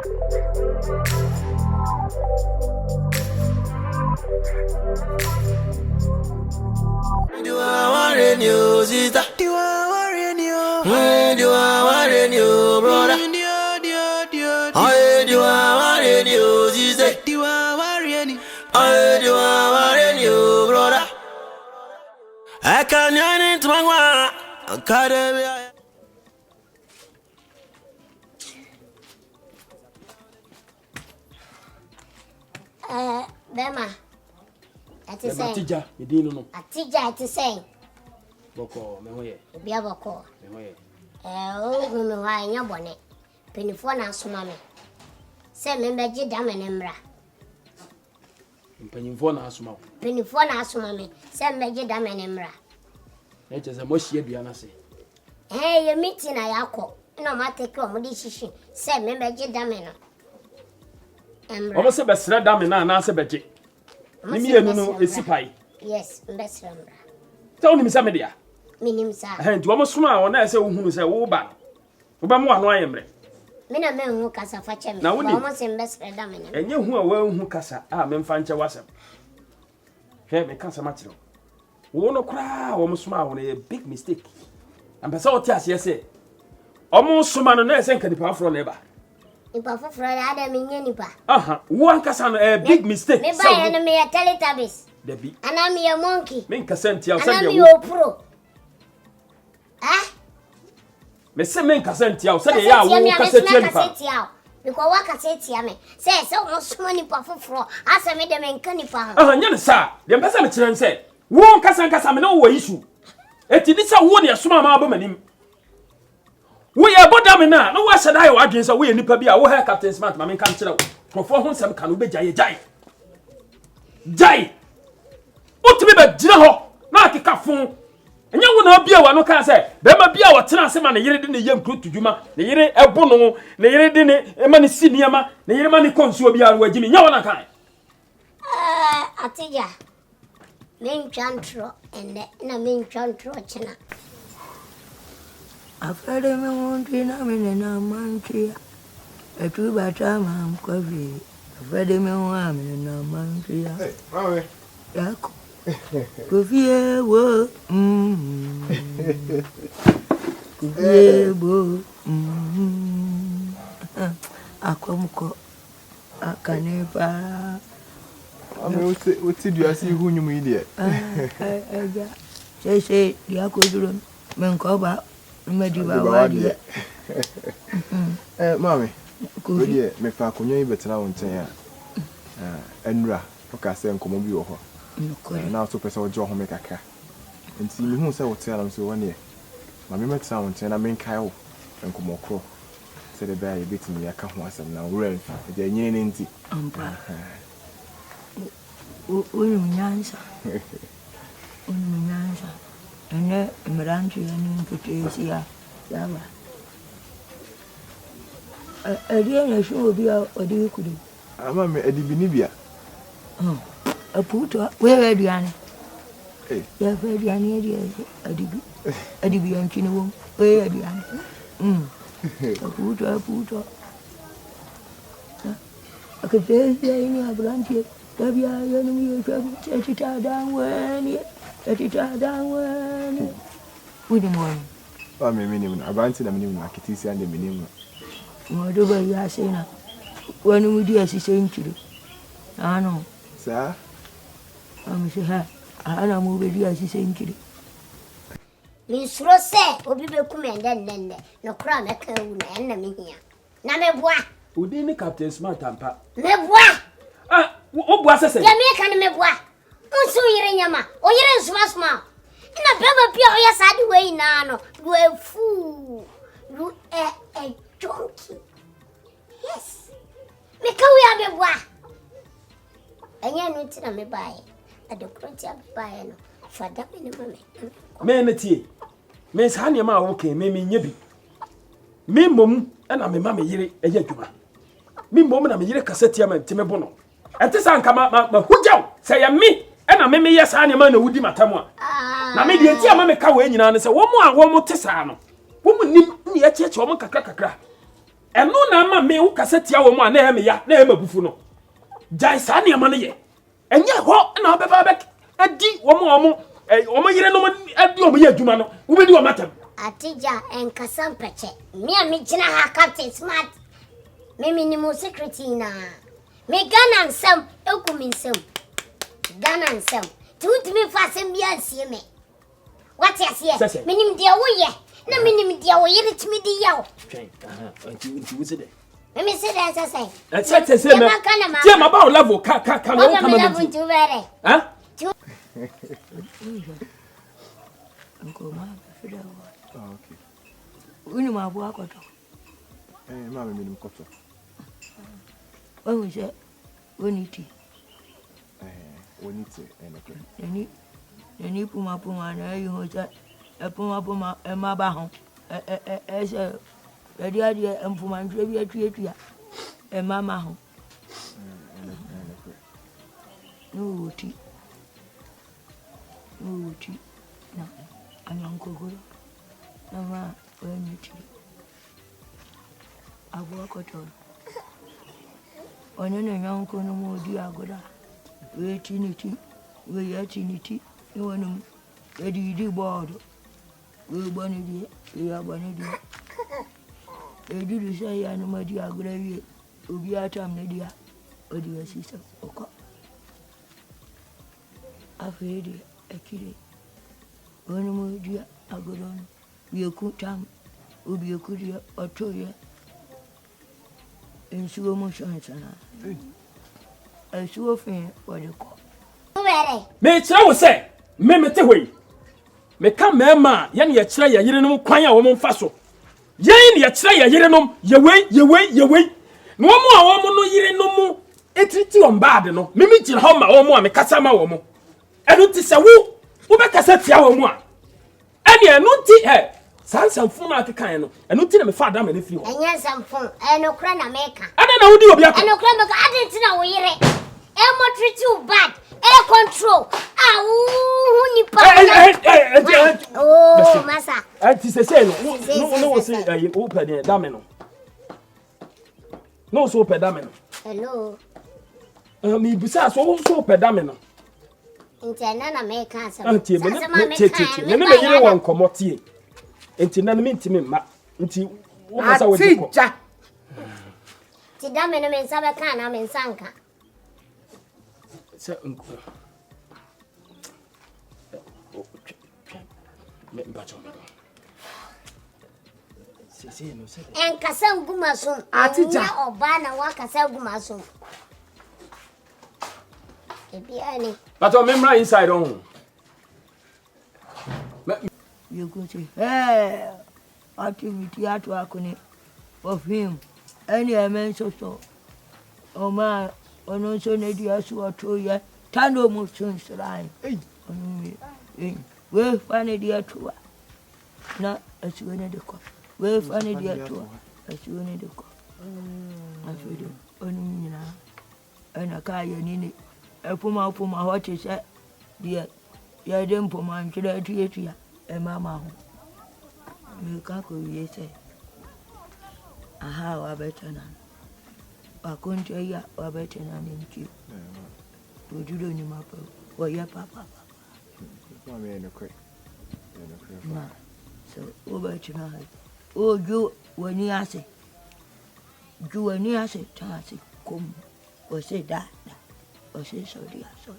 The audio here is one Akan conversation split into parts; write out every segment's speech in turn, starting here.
Do I worry you, sister? Do I worry you? When do I worry you, brother? I do I worry you, sister? Do I worry you? I do I worry you, brother? I can't run into my academy. Bema. Ati say. Atija, medino no. Atija ati say. Boko, me hoye. Bia boko. Me hoye. O me wa nya bone. Penifo na asoma me. Se me beji da me ne mra. Penifo na asoma wo. Penifo na asoma me. Se me beji da me ne mra. E chese mo hie bia na se. Ye meeting na yakọ. Na ma take o mo di shishi. Se me beji da me no. Emra. Omo se besra da me na se beje. Ni mi enu no esipai. Yes, mbesra mra. Se oni mi sa me dia. Minim sa. Nti omo soma a ona se wo hunu se wo ba. Wo ba mo ano ayemre. Me na me hu kasa fa che me. Omo se mbesra da me ne. Enye hu a wa hu kasa a me mfa nche wasem. Hwe me kasa ma kire. Wo no kra wo mo soma a wo na big mistake. Ampesa o ti ase se. Omo soma no na se nka nipa afro na eba. Nipa foforo ya da me nya nipa. Aha, wo ankasa no big mistake. Me ba ya no me ya Teletubbies. Debi. Ana me ya monkey. Me nka sentia o se Ana de me ya pro. Me se me nka sentia o se de ya wo ka sentia nipa. Because wa ka sentia me. Se wo so nipa foforo, asa me de me nka nipa. Aha, nya ne sa. De mpesa me kire nse. Wo nkasa me no wo issue. Eti di sa wo ne asoma ma ba manim. Wo ye boda me na wo hye dai wa dwen sa wo ye nipa bi a wo ha Captain Smart ma me kan kire wo. Profo ho nsem ka no be jaye jai. Jai. Otimi be gina ho na akeka fon. Enya wo na bia wa no kan se be ma bia wo tena se ma ne yire de ne yem kro tudwuma ne yire ebo no ne yire de ne e ma ne siniama ne yire ma ne konsuo bia ro agimi nya wo na kan. Atija. Men chantro ende na men chantro chena. Afade me wonti na me na mantia. Etu bata ma mkwavi. Afade me wa me na mantia. Mawe. Yako. Kofie wo. Kofie wo. Akomko. Akanepa. Ame oti duasi hu nyum yi de. Say dia ko duro men ko ba me di ba wa de. Mami. Ko de me fa konyo yi betena won ten a. Enura o ka se nkomo bi wo ho. Na so pese o jo ho me kaka. Nti mi hu se wo te ala so woni e. Mami metena won ten na men kai wo nkomo kro. Se de ba ye betimi ya ka ho asem na wo re fa. De nyine ne nti. Ampa. Unyansa. Unyansa. Ene mranchi yani nkutesi ya yaba. Ariya na shu obi a odi kudu. Ama me edibi ni bia. Aputo we aduane. Ya fe aduane adibi. Adibi yankini wo we aduane. Aputo. Akatesi ya ini abranchi. Tabia yani mi etita danweni. Wudi mo. O me minim na abanti na minim na kitisi ande minim. Mo do ba ya sina. Wani mudi asise nchiri. Ano. Sa? Amse ha. Ana mo be di asise nchiri. Min suro se obi be kumende ndende. No kra me ka wu na enna me hia. Na me boa. Udi ni Captain Smart ampa. Me boa. O boa sese. Ya me ka me boa. Unsu yire nyama. O yire nsuma. Na beba bia o ya sadi we na no. We fu. You a donkey. Yes. Me ka we me boa. Anya no ti na me bae. Adokroti abae no. Fada me ne mame. Me na tie. Me sa ne ma wo ke me nya bi. Me mom na me ma me yire eya dwuma. Me mom na me yire kaseti ama ntime bo no. Ente san ka ma hujaw. Say ya me na me ye sa ne ma na wudi matamu a. Na me de ti ama me ka we nyina ne se wo mo a wo mo te sa no. Wo mo nim ne ya cheche wo mo kakra. eno na ma me wo kasetia wo mu a na e me ya na e mabufu no jai sa ne ma no ye enye ho na obeba be adi wo mu yire no adi wo ye adwuma no wo be di wo matam atija enkasa mpeche me a me gina ha captain smart me minimum security na me Ghana nsam ekumi nsam Ghana nsam ti utimi fasem bia nsie me what you say minim dia wo ye na minim dia wo yire timi di yawo twen anti wo se de me say that say say me tie ma ba level ka no come level to vere ha Nkoma fida wo Okay. uni ma bu akoto Ma me minim koto. o je oniti Oniti enokwe. Nani puma na yi ho ja puma ma ba ho se edi adi empuma ntwe bi atuatua mama ho no ti na anyankogoro na ma oniti abu akoto onene nyanko no mo di agoda we tiniti we yatiniti ni wonum edi board we boni di ya boni di edi du sai ya no ma di agoda wi obi atam ne dia odi wasisa oko afedi akire wonum di agoda we ku tam obi ku di otoye ensuo mo shansana ensuo fin odeko me kira wo se me mete hoi me ka mema ye ne ye kira ye yerenom kwan a wo mfa so ye ne ye kira ye yerenom ye wei no mo a wo mo no yerenom etriti on bad no me kira ho ma wo mo a me kasa ma wo mo enu ti se wo be kasa tia wo mo a ene enu ti sansamfo na akekan no enu ti na me fa da ma ne fi ho enye samfo enokra na meka ada na wo di obi akọ enokra meka ade ti na wo yire mo treat you bad control nipa oh masa anti se no wo se wo pe de da me no so pe da me no hello mi bisa so pe da me no intena na meka asem anti me me yire won komotie enti na me ntimi ma nti wo masa wo diko ti da me no me nsa be kan na me nsanka se me bacho se no se enkasa ngumasum atija oba na wakasa ngumasum ebi ani bacho me mra inside on you go say activity at work of him any amen so oma ono so ne dia so oto ye tano mo sunsurai we fane dia to na asiwene de ko we fane dia to asiwene de ko afido onu nyina ana ka ye ni epuma ho che se dia ya de mpoma ntweda atuatua mama ho me ka ko ye se aha wa betana akonto ya wa betana ni nki ojudo ni mapa wo ya papa Ma me enokwe. ma so wo betana o ju woni ase ta ase kom o se da o se so dia so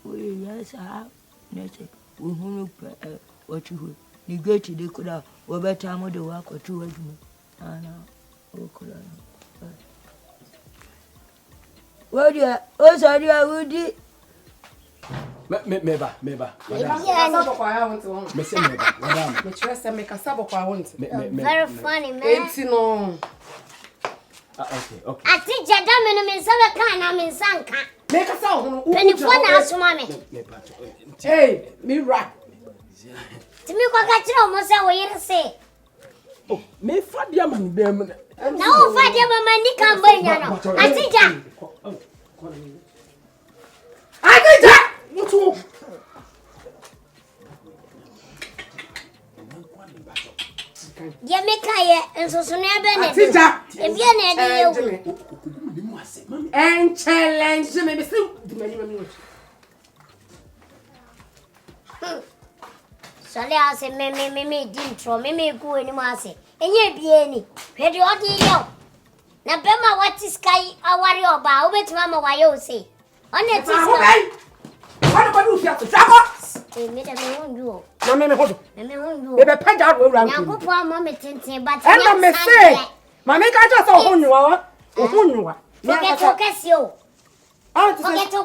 we ya sa ne se wo hunu watu hu ni geti de kuda wo beta mo de wa ko tu wajuma ana o kuda wodia o sadia wudi me ba Sabo kwa ya wonte won. me se me ba madam Me trust me ka sabo kwa wonte. very funny man Enti no. okay atija da me no me nsa be kan na me nsanka Me ka sa ho. penifo na asoma me me bacho Hey, me rap. timi kwa ka kire o mo se wo yire se oh me fa dia man dem na o fa dia mama ni kan banya no atija Atija! mutu kan. Ye me kaye enso so na be ne. Atija. E bia na de ye wu. Ni mu ase mami. En challenge me be say di mani mami wo. Sale ase me di intro me ku eni mu ase. Enye bia ni. Hwe de odi yo. Na be ma what is sky awari oba obetima ma waye o se. One ti What about you here to travel? me da me wonju. No me hold. Me wonju. E be paja ro ran Na ko. ko po ma me tenten but And I me say, ma me ka just ohunwa. Ohunwa. Forget si o. Ah, to Forget say, o.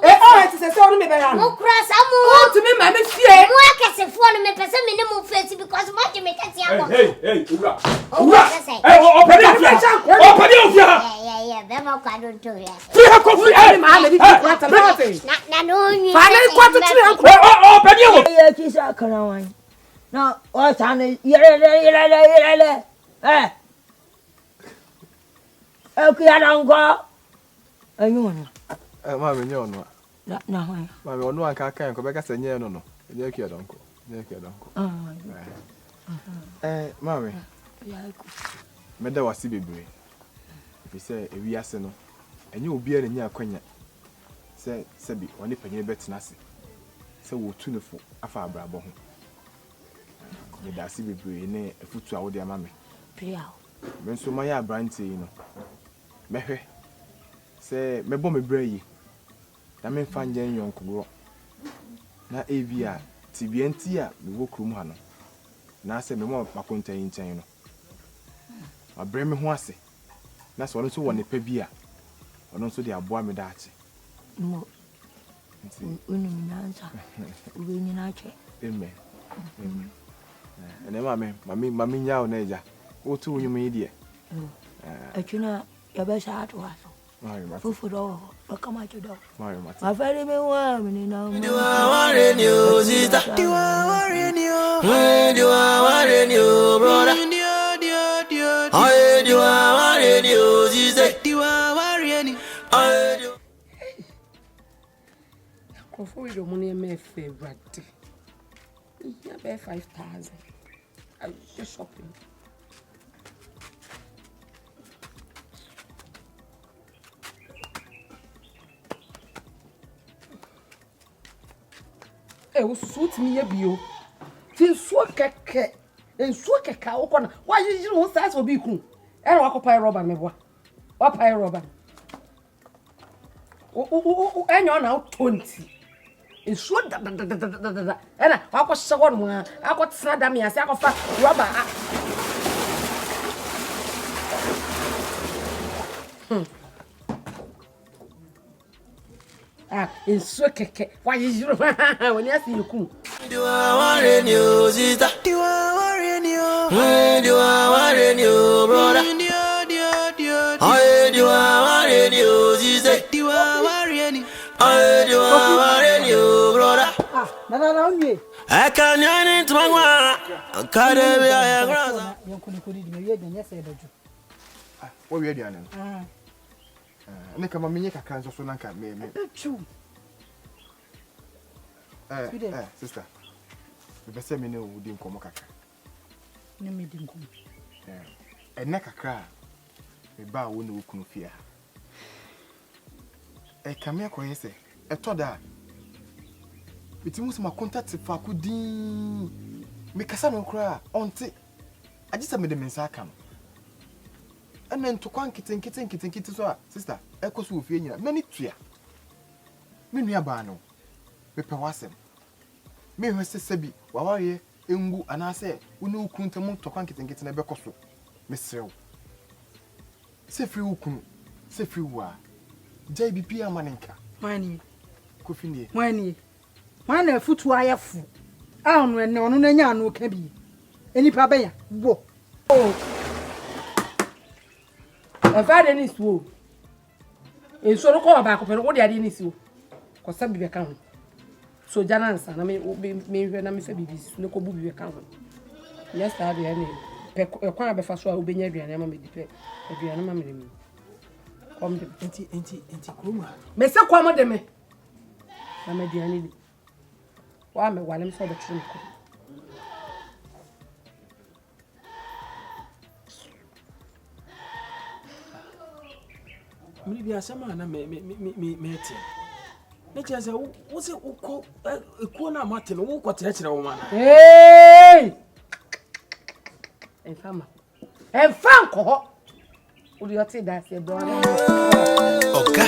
to say so me be yan. Mo kura sa mo. Oh, to me ma me fie. Mo akese fo no me pese me ne mo face because mo je me kete abo. Hey, ura. Ura. Hey, opedi ofia. Opedi ofia. Yeah, be ma kwa don to ya. Fia kofi. Hey, ma me di kwata nothing. Na no ni. Fa na kwata tiri an ko. Opedi o. ye kisa kana wan na o tane yele ku ya dango anyuno Mami nye ono. na hwan Mami ono anka kan ko beka se nye no no. Nye ki adonko. Mami. ya ku Meda wasi bebre. Fi se ewi ase no. Enye obi a nya akwanya. Se bi woni panyine betina ase. Se wo tu ne fo afa abrabo ho. Meda ase bebre ne afutu a wo de ama me. pria Me nso ma ya abranti yi no. Mehwe. Se mebo me bra yi. Na me fa nyen yonkugro. Na evia tibienti a me wo krum ha no. Na se me mo makonta yi nchen no. Abre me ho ase. Na so no so woni pa bi a. Ono nso de aboa me da ache. mo unu minanza ube nyina che Amen. Ene mami nyawo na eja. O tu nyum yi de. achuna ya be sa to aso Mari mati. fufuro bakama chudo Mari mati. afari me wa mini na mo Do I want you, sister? Do I want you? When do I want you, brother? I do I want you, sister? Do I want you? I do. Kofo we do money me favorite. Yeah, be 5,000. I just shopping. O suit me bio. Tin so keke. En so keka wo kona. Wa yiri wo size obi ku. E na wakopa rubber me boa. Wa pai rubber. Enyo na 20. En so da. E na wakoshe wo no akotena da me ase akofa rubber. En so keke. Wa yiri woni ase yiku. Do I want you, sister? Do I want you? When do I want you, brother? I do I want you, sister? Do I want you? I do I want you, brother? Na unye. I can't run into my one. I can't be a brother. Yonkuni di me ye se beju. Wo wi aduane no. Ne kama menye kakra nso so na nka me. Beju. Sister. Me pese me ne wo di nkomo kakra. Ne me di nkomo. Ene kakra. Me ba wo ne wo kunu fia. Kame akoyese. Etoda. Bitimu se ma contact fa ko din. Me kasa no kra onte. Agisa me de mensa aka no. Ena ntokwa nkiten so a sister ekoso ofie nyina. Mani tua. Me nua ba no. Me pe wasem. Me hwese sabi wawaye engu anase woni ukunu ntam tokwa nkiten na bekoso. Me serew. Se free ukunu. Se free wa. Jai bipi amaninka. Mwani. Kofini. Mwani. Mwana futu ayafu. Anu ene onu na nya anu ka bi. Enipa be ya. Wo. Oh. Father ni so. En so ko ba ko pe no de ade ni so. Ko sa bi be ka ho. So jana nsa na me hwe na me fa bibi so ne ko bu bi be ka ho. Yes ta de ene. Pe kwa be fa so a obenya aduane ma me di pe. Aduane ma me ni. Kom de Enti kroma. me se kwa mo de me. Na me aduane ni. Wa me wale me so be tru ko. me be asama na me eti ne chese wo se uko ekuo na mate no wo kwotere wo mana Enfama enfanko ho uri oti da se do na Oga